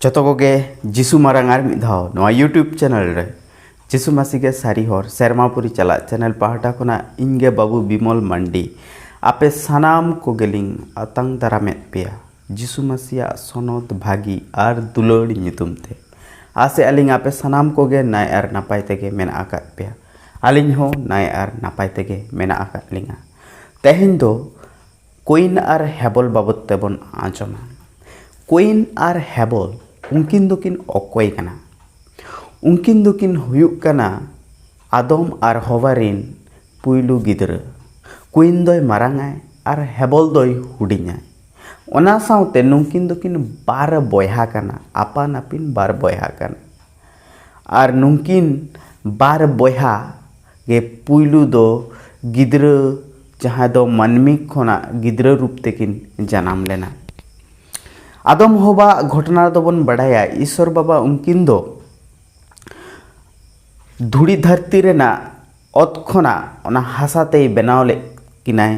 जतो कोगे जिसु मारांग आर मिद धाव नवा यूट्यूब चैनल रे जिसु मासिगे सारी हर सेरमापुरी चला चैनल पाहटा खुना इनगे बाबू बिमल मांडी आपे सानाम कोगेलिंग अतंग दारामेत पेया जिसु मासिया सोनत भागी आर दुलड़ी नितुम ते आसे अलिंग आपे सानाम कोगे नाय आर नापाय तेगे मेना आकात पेया अलिंग हो नाय आर नापाय तेगे मेना आकात लिंगा तेहेन दो कोइन आर हेबल बाबत तेबन आंजमा कोइन आर हेबल उनकिन दोकिन अकोय कना उनकिन दोकिन हुयुक कना आदम आर हवारिन पुइलु गिदरा कोइन दोय मारांगाय आर हेबल दोय हुडिኛय ओना साउते नुकिन दोकिन बार बयहा कना आपान आपिन बार बयहा कना आर नुकिन बार बयहा गे पुइलु दो गिदरा जहाँ दो मानमी खोना गिदरा रूप तेकिन जनाम लेना आदम हवा घटना दोबन बड़ाया ईश्वर बाबा उनकिन दो धुड़ी धरती रेना अत खोना ओना हासाते बनाव ले किनाय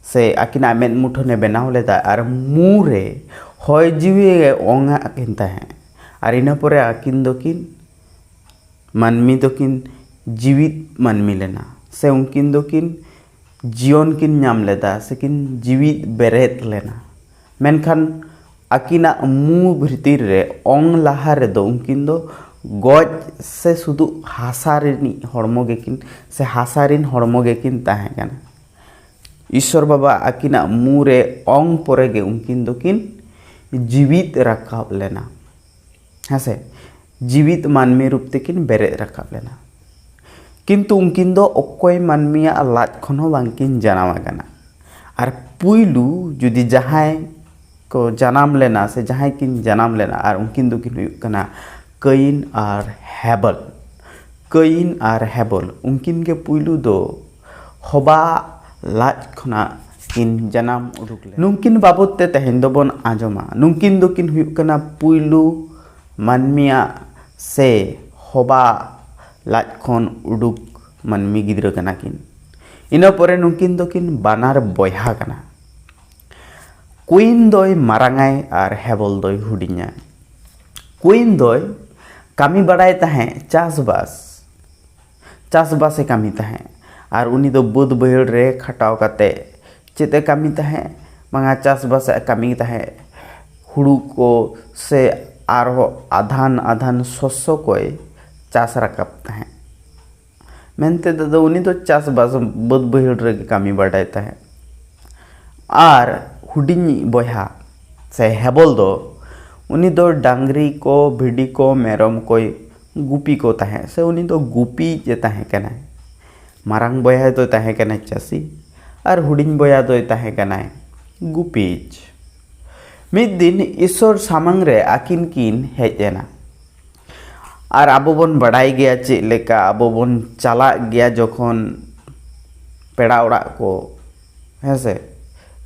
से आकिना मेन मुठने बनाव लेदा आर मुरे हय जीवी ओंगा किन ताहे आर इना परे आकिन दोकिन मानमी दोकिन जीवित मानमी लेना से उनकिन दोकिन जीवन किन नाम लेदा से किन जीवित बेरेत लेना मेनखान आकिना मु भीतर रे ओंग लाहा रे दो उनकिन दो गज से सुदु हासारिनी हड़मो गेकिन से हासारिन हड़मो गेकिन ताहे कना ईश्वर बाबा आकिना मु रे ओंग परे गे उनकिन दोकिन जीवित रखाब लेना हसे जीवित मानमी रूप तेकिन बेरे रखाब लेना किंतु उनकिन दो अकोय मानमिया लाज खनो बांकिन जनाम आकना आर पुइलु जुदी जहाय को जनाम लेना से जहां किन जनाम लेना और उनकिन दोकिन हुयुक कना कईन आर हेबल उनकिन के पुइलु दो हबा लाज खना किन जनाम उडुक ले नुकिन बाबत ते तहेन दोबन आजमा नुकिन दोकिन हुयुक कना पुइलु मानमिया से हबा लाज खन उडुक मानमी गिद्रा कना किन इना परे नुकिन दोकिन बानार बयहा कना कोइन दोय मारांगाय आर हेबल दोय हुडिኛय कोइन दोय कामी बड़ाय ताहे चासबास कामी ताहे आर उनी दो बुद बहड़ रे खटाव काते चेते कामी ताहे मांगा चासबास कामी ताहे हुड़ू को से आरो आधान आधान शस्य कोय चास राकाब ताहे मेनते दो उनी दो चासबास बुद बहड़ रे कामी बड़ाय ताहे आर हुडिኝ बयहा से हेबल दो उनी दो डांगरी को भिडी को मेरम को गुपी को ताहे से उनी दो गुपी जे ताहे कना मारांग बयहा दो ताहे कना चासी आर हुडिኝ बयहा दो ताहे कना गुपीज मिद दिन ईश्वर सामंग रे आकिन किन हेजेना आर आबो बन बड़ाई गया चे लेका आबो बन चला गया जखन पेड़ा ओड़ा को हेसे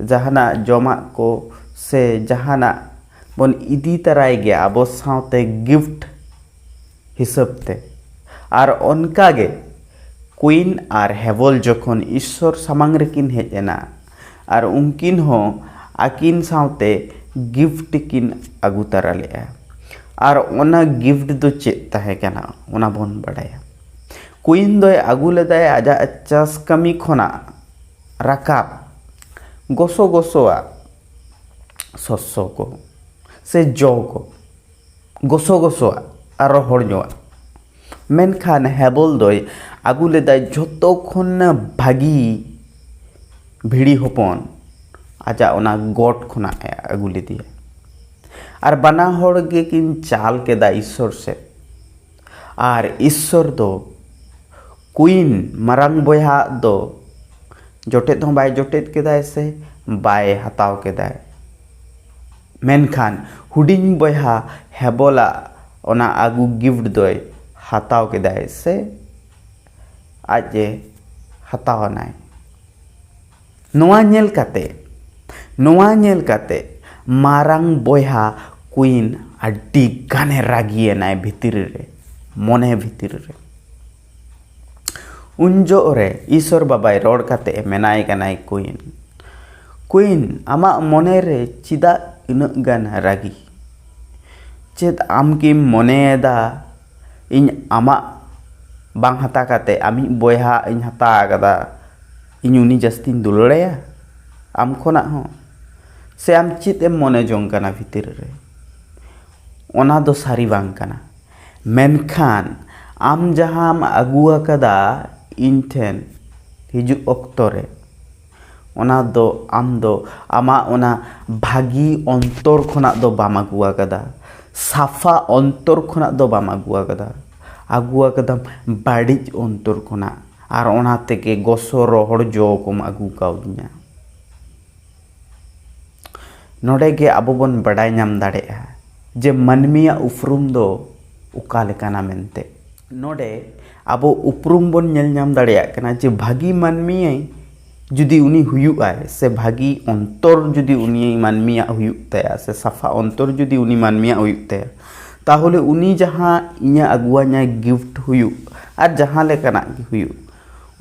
जहाना जमा को से जहाना बन इदी तराय गया अब साथे गिफ्ट हिसाब ते आर उनका गे क्वीन आर हेबल जखन ईश्वर सामंग रेकिन हेजना आर उनकिन हो आकिन साथे गिफ्ट किन आगु तरा लेआ आर ओना गिफ्ट दो चेत ताहे कना ओना बन बड़ाया क्वीन दोय आगु लेदाय आजा चास कमी खोना राकाब गोसो गोसोआ शस्य को से जो को गोसो गोसोआ आर हड़ñोआ मेनखान हेबल दोय आगु लेदाय जतो खन भागी भिड़ी हपन आजा ओना गोट खोना आगु लेदिया आर बाना हड़ गे किन चाल केदा ईश्वर से आर ईश्वर दो क्वीन मारांग बयहा दो जोटेत हो बाय जोटेत केदाय से बाय हताव केदाय मेनखान हुडिኝ बयहा हेबला ओना आगु गिफ्ट दोय हताव केदाय से आजे हतावनाय नोआ नेल काते मारांग बयहा क्वीन आडी गाने रागियनाय भितिर रे मने भितिर रे उनजो रे ईश्वर बाबाय रोड काते मेनाय कनाय क्वीन आमा मने रे चिदा इना गान रागी चेत आम की मनेदा इन आमा बांग हता काते आमी बोयहा इन हता कदा इन उनी जस्ती दुलड़ेया आम खोना हो से आम चेत एम मने जोंग कना भितर रे ओना दो सारी बांग कना मेनखान आम जहां अगुआ कदा इन ठेन हिजु ऑक्टो रे ओना दो आम दो आमा ओना भागी अंतर खोना दो बाम अगुआ कदा साफा अंतर खोना दो बाम अगुआ कदा बाड़िज अंतर खोना आर ओना तेके गोसो रोहड़ जो कोम अगु काउदिया नोडे गे आबो बन बड़ाय नाम दाड़ेया जे मानमिया उपरुम दो उका लेकाना मेनते नोडे आबो उपरुम बन नेल नाम दाड़ेया कना जे भागी मानमिया जुदी उनी हुयुआय से भागी अंतर जुदी उनी मानमिया हुयुतया से साफा अंतर जुदी उनी मानमिया हुयुतया ताहले उनी जहां इnya अगुआnya गिफ्ट हुयु आर जहां लेकाना हुयु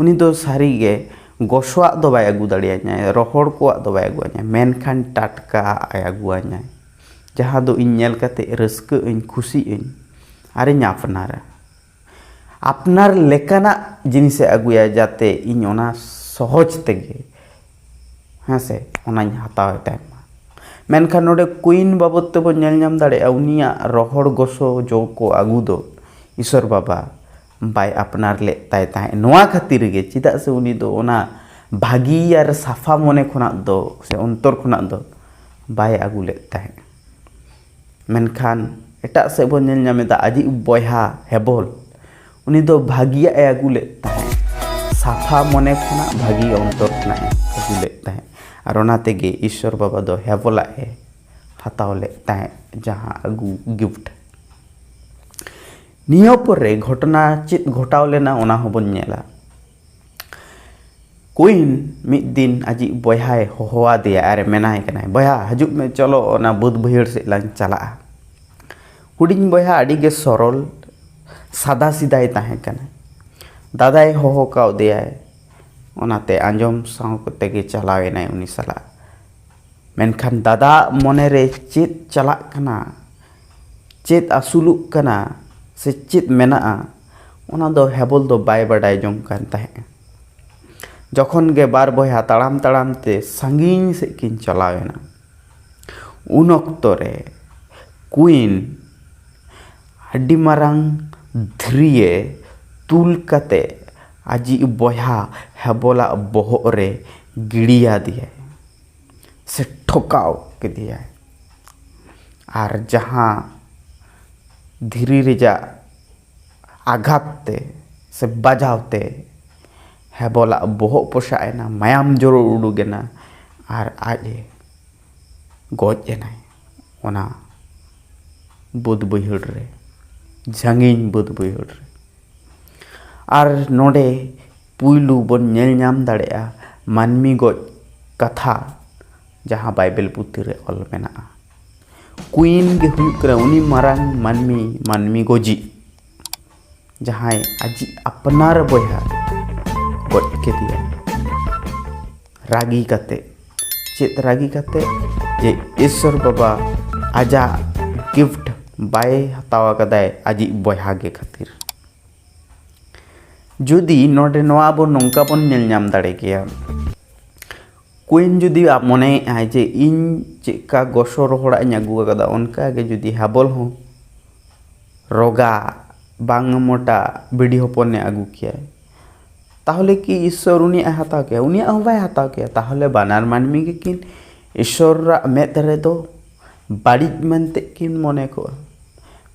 उनी दो सारी गे गोसोआ दो बाय अगु दाड़ेयाnya रोहड़ कोआ दो बाय अगुआnya मेनखान टाटका आय अगुआnya जहां दो इन नेल काते रस्क इन खुशी इन आरे अपनारा अपनार लेकाना जिनिस अगुया जाते इन ओना सहज तेगे हाँ से ओनाኝ हताव टाइम मेनखान नोडे कुइन बाबत ते बो नेल नाम दाड़ेया उनिया रोहड़ गोसो जो को अगु दो ईश्वर बाबा बाय अपनार ले ताय ताय नोआ खातिर गे चिदा से उनी दो ओना भागी यार साफा मने खोना दो से अंतर खोना दो बाय अगु ले ताय मेनखान एटा से बो नेल नामेदा आजी बयहा हेबल उनी दो भागिया ए अगु ले ताय साफा मने खोना भागी अंतर खोना अगु ले ताय आर ओना तेगे ईश्वर बाबा दो हेबला ए हताव ले ताय जहां अगु गिफ्ट नियो परे घटना चित घटाव लेना ओना होबन नेला कुइन मिद दिन आजी बयहाय होहोआ दिया अरे मेनाय कनाय बयहा हजुक में चलो ओना बुद बहिर से लांग चला हुडिंग बयहा अड़ी गे सरल सादा सीधाय ताहे कना दादाय होहो काव दियाय ओनाते आंजम साव कते गे चलावे नाय उनी सला मेनखान दादा मने रे चित चला कना चित असुलुक कना से चित मेना ओना दो हेबल दो बाय बडाय जोंग कान ताहे जखन गे बार बयहा ताड़ाम ताड़ाम ते संगीन से किन चलावेना उन ऑक्टो रे कुइन अड्डी मारांग धरिये तुल कते आजी बयहा हेबला बोहग रे गिड़िया दिया से ठोकाव के दिया आर जहां धीरे रेजा आघात ते से बजावते हेबला बोहग पोषाएना मायाम जोरो उडुगेना आर आजे गज एनाय ओना बुद बहिड़ रे झांगिन बुद बहिड़ रे आर नोडे पुइलू बन नेल नाम दाड़ेया मानमी गज कथा जहां बाइबल पुथी रे ऑल मेना कुइन गे हुयुक करा उनी मारांग मानमी गजी जहां आजी अपनार बयहा गज के दिया रागी काते चेत रागी काते जे ईश्वर बाबा आजा गिफ्ट बाय हतावा कदाय आजी बयहा गे खातिर जुदी नोडे नोआ बो नोंका बन नेल नाम दाड़े गया कुइन जुदी आप मने आय जे इन चेका गोसो रोहड़ा इन अगु कदा उनका गे जुदी हाबल हो रोगा बांग मोटा बिडी होपन ने अगु किया ताहले कि ईश्वर उनी हताव के उनी बाय हताव के ताहले बानार मानमी गे किन ईश्वर मेद रे दो बाड़िज मनते किन मने को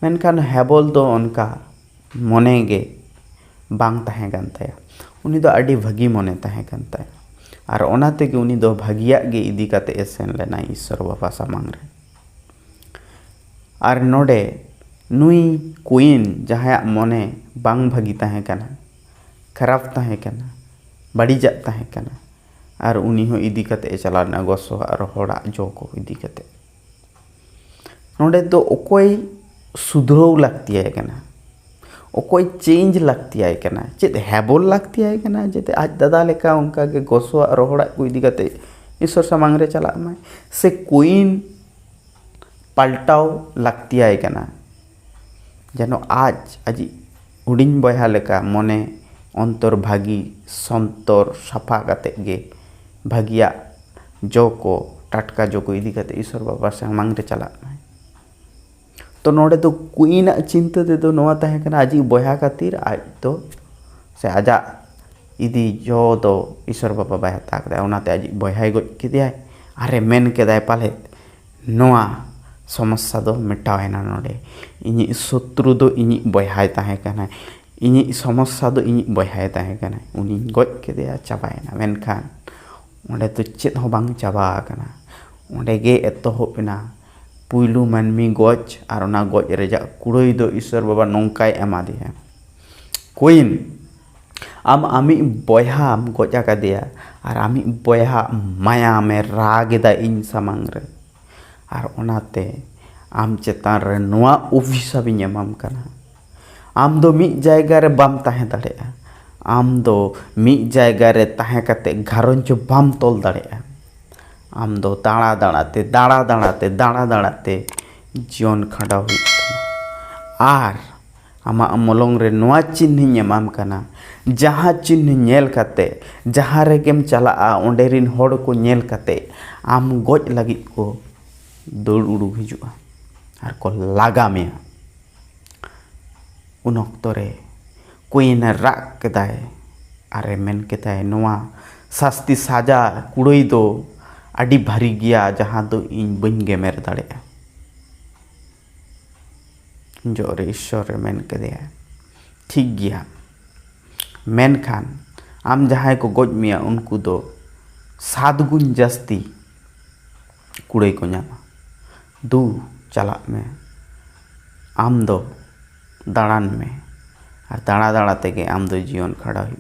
मेनखान हेबल दो उनका मने गे बांग ताहे कान ताया उनी दो आडी भागी मने ताहे कान ताया आर ओना तेगे उनी दो भागिया गे इदी काते एसेन लेना ईश्वर बाबा सामांग रे आर नोडे नुई कुइन जहां मने बांग भागी ताहे काना खराब ताहे काना बाड़ीजा ताहे काना आर उनी हो इदी काते चलाना गोसो आर होड़ा जो को इदी काते नोडे दो ओकोय सुधरव लागती है काना ओकोय चेंज लागती है काना चेत हेबल लागती है काना जेते आज दादा लेका उनका के गोसो रोहड़ा को इदी काते ईश्वर सामांग रे चला माय से कुइन पाल्टाव लाक्तियाय कना जेनो आज आजी हुडिंग बयहा लेका मने अंतर भागी संतर साफा काते गे भागिया जो को टाटका जो को इदी काते ईश्वर बाबा सामांग रे चला तो नोडे तो कुईना चिंता दे तो नोआ ताहे कना आजी बयहा खातिर आज तो से आजा इदी जो तो ईश्वर बाबा बाय ताक दे ओनाते आजी बयहाय गoj किदियाय अरे मेन केदाय पाले नोआ समस्या दो मेटावेना नोडे इनी शत्रु दो इनी बयहाय ताहे कना इनी समस्या दो इनी बयहाय ताहे कना उनी गoj केदिया चाबायना मेनखान ओंडे तो चेत हो बांग चाबा कना ओंडे गे एतोहबना पुइलू मानमी गज और ना गज रेजा कुड़ई दो ईश्वर बाबा नौकाय एमा दिया कुइन आम आमी बयहाम गजा का दिया और आमी बयहा माया में रागेदा इन सामांग रे और ओनाते आम चेतान रे नोआ अभिशाप एमाम कना आम दो मिद जायगा रे बाम ताहे दाड़ेया आम दो मिद जायगा रे ताहे काते घारंज बाम तोल दाड़ेया आम दो दाड़ा दाड़ाते जीवन खाड़ा और आमा मलंग रे नोआ चिन्ह एमाम कना जहाँ चिन्ह नेल काते जहाँ रेगेम चला ओंडे रिन होड़ को नेल काते आम गज लगित को दौड़ उड़ू हिजुआ और को लागा में उन अक्तो रे कोई न राग केदाय अरे मेन केदाय नोआ शास्ति साजा कुड़ई दो आड़ी भारी गया जहाँ दो इन बन गेमेर दाड़ेया जो रे ईश्वर रे मेन केदेया ठीक गया मेनखान आम जहाँ को गज मिया उनको दो 7 गुण जास्ती कुड़ई को नामा दू चला में आम दो दाड़ान में और दाड़ा दाड़ा तेगे आम दो जीवन खड़ा हुई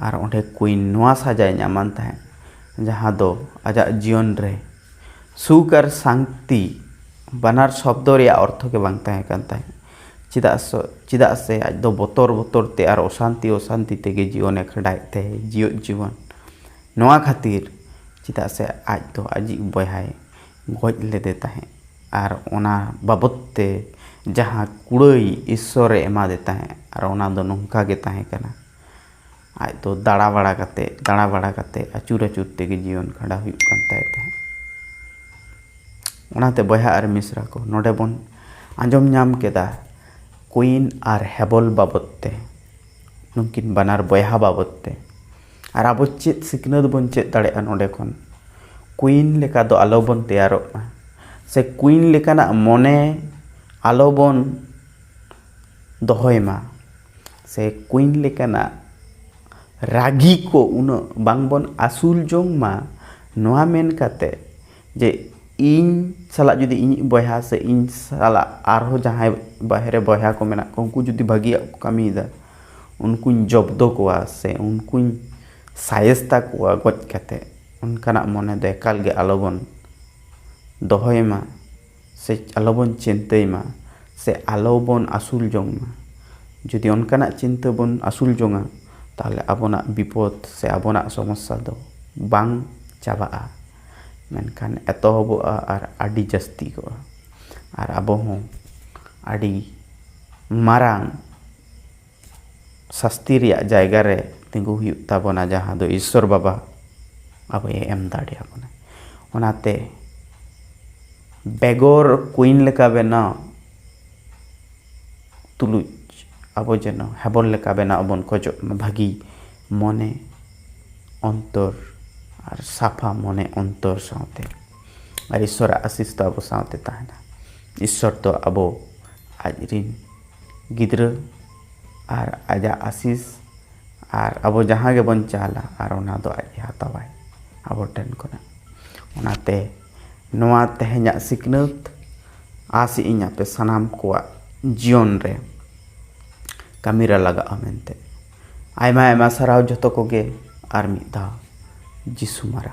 और ओंडे कोई नोआ साजाय नामान ताहे जहाँ दो आजा जीवन रे सुख और शांति बनार शब्द रे अर्थ के बांग ताहे कान ताहे चिदा से आज दो बतर बतर ते और अशांति तेगे जीवन खड़ाए ते जीवन नोआ खातिर चिदा से आज दो आजी बयहाय गज लेदे ताहे और ओना बाबत ते जहाँ कुड़ई ईश्वर एमा दे ताहे और ओना दो नोंका गे ताहे कना आज तो दाड़ा बड़ा काते आचुर तेगे जीवन खड़ा हुई ओनाते बयहा और मिश्रा को नोडे बन आंजम नाम केदा कुइन और हेबल बाबते नुकिन बनार बयहा बाबते और अब चेत सिकनत बन चेत दाड़ेया नोडे खन कुइन लेका दो आलो बन तैयारोग से कुइन लेकाना मने आलो बन दोहयमा से कुइन लेकाना रागी को उन बांगबन आसुल जोंग मा नोआ मेन काते जे इन साला जुदी इन बयहा से इन साला आरो जहां बाहरे बयहा को मेना उनको जुदी भागी कमीदा उनको जब्दो कोआ से उनको सायस्ता कोआ गज काते उनकाना मने दो एकाल गे आलोबन दोहयमा से आलोबन चिंतयमा से आलोबन आसुल जोंग मा जुदी उनकाना चिंता बन आसुल जोंगा ताहले आबोना विपद से आबोना समस्या दो बांग चाबा मेनखान एतोहबोआ और आडी जास्ती को और आबो हों आडी मारांग शास्ति रिया जायगा रे तिंगु हुयुग ताबोना जहाँ दो ईश्वर बाबा अब ये एम दाड़िया बोना ओनाते बेगोर कुइन लेका बेना तुलुज अब जेनो हेबन लेका बेना अबन खोजो भागी मने अंतर और साफा मने अंतर साथे और ईश्वर आशीष तो अब साथे ताहना ईश्वर तो अब आजरिन गिद्र और आजा आशीष और अब जहाँ गे बन चाला और ओना दो आज हातावाय अब टेन को ओनाते नोआ तेहेन्या सिकनत आसी इन्या पे सनाम कोआ जीवन रे कामीरा लगा मेनते आयमा आयमा साराव जतो को गे आर मिद धाव जिसु मारा।